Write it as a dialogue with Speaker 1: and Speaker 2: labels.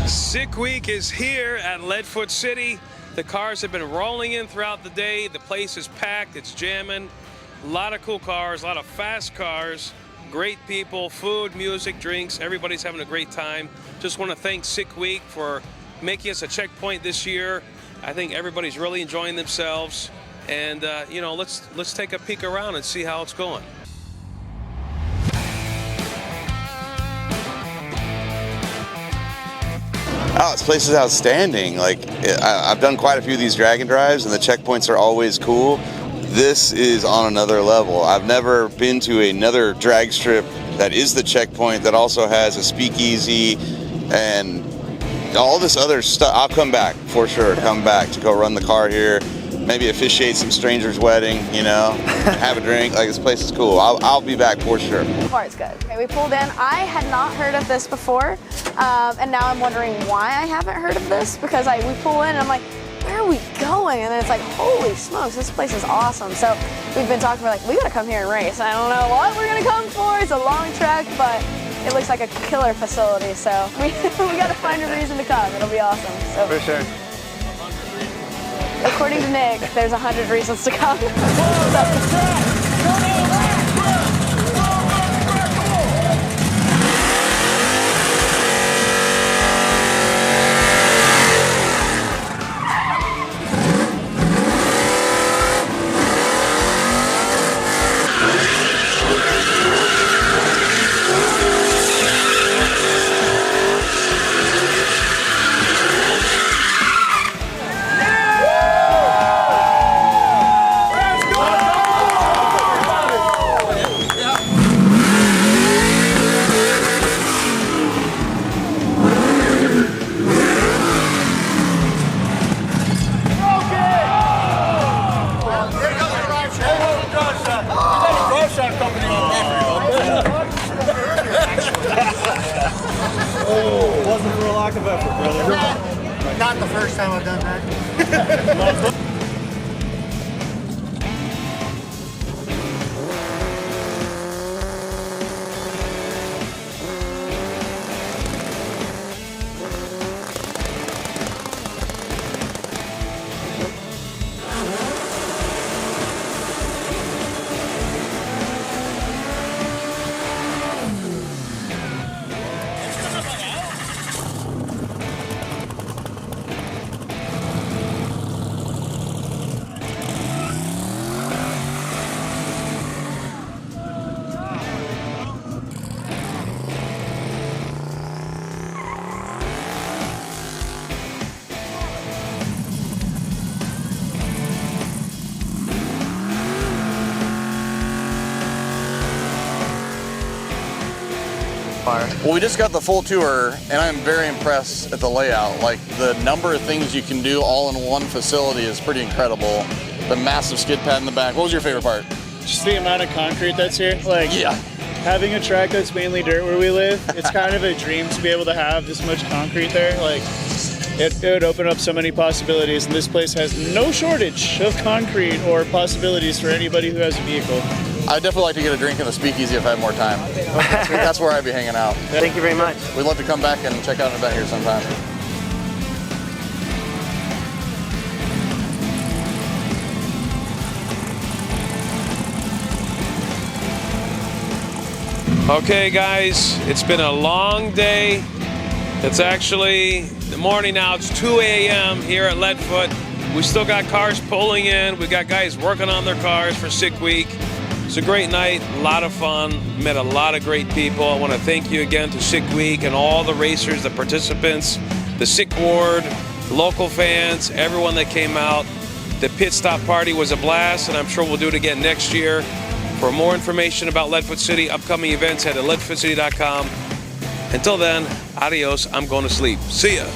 Speaker 1: Sick Week is here at Leadfoot City. The cars have been rolling in throughout the day. The place is packed, it's jamming. A lot of cool cars, a lot of fast cars, great people, food, music, drinks. Everybody's having a great time. Just want to thank Sick Week for making us a checkpoint this year. I think everybody's really enjoying themselves. And you know, let's take a peek around and see how it's going.
Speaker 2: Oh, this place is outstanding. Like, I've done quite a few of these dragon drives, and the checkpoints are always cool. This is on another level. I've never been to another drag strip that is the checkpoint that also has a speakeasy and all this other stuff. I'll come back for sure. Come back to go run the car here. Maybe officiate some stranger's wedding, you know, have a drink. Like, this place is cool. I'll be back for sure.
Speaker 3: The part's good. Okay, we pulled in. I had not heard of this before, and now I'm wondering why I haven't heard of this, because we pull in and I'm like, where are we going? And then it's like, holy smokes, this place is awesome. So we've been talking, we're like, we gotta come here and race. I don't know what we're gonna come for. It's a long trek, but it looks like a killer facility. So we gotta find a reason to come. It'll be awesome. So.
Speaker 4: For sure.
Speaker 3: According to Nick, there's 100 reasons to come.
Speaker 4: Wasn't for a lack of effort, brother.
Speaker 5: Not the first time I've done that.
Speaker 2: Well, we just got the full tour, and I'm very impressed at the layout. Like, the number of things you can do all in one facility is pretty incredible. The massive skid pad in the back. What was your favorite part?
Speaker 4: Just the amount of concrete that's here. Like,
Speaker 2: yeah.
Speaker 4: Having a track that's mainly dirt where we live, it's kind of a dream to be able to have this much concrete there. Like, it would open up so many possibilities, and this place has no shortage of concrete or possibilities for anybody who has a vehicle.
Speaker 2: I'd definitely like to get a drink in the speakeasy if I had more time. That's where I'd be hanging out.
Speaker 5: Thank you very much.
Speaker 2: We'd love to come back and check out an event here sometime.
Speaker 1: Okay guys, it's been a long day. It's actually the morning now. It's 2 a.m. here at Leadfoot. We still got cars pulling in. We got guys working on their cars for Sick Week. It's a great night, a lot of fun, met a lot of great people. I want to thank you again to Sick Week and all the racers, the participants, the Sick Ward, local fans, everyone that came out. The pit stop party was a blast, and I'm sure we'll do it again next year. For more information about Leadfoot City, upcoming events, head to leadfootcity.com. Until then, adios, I'm going to sleep. See ya.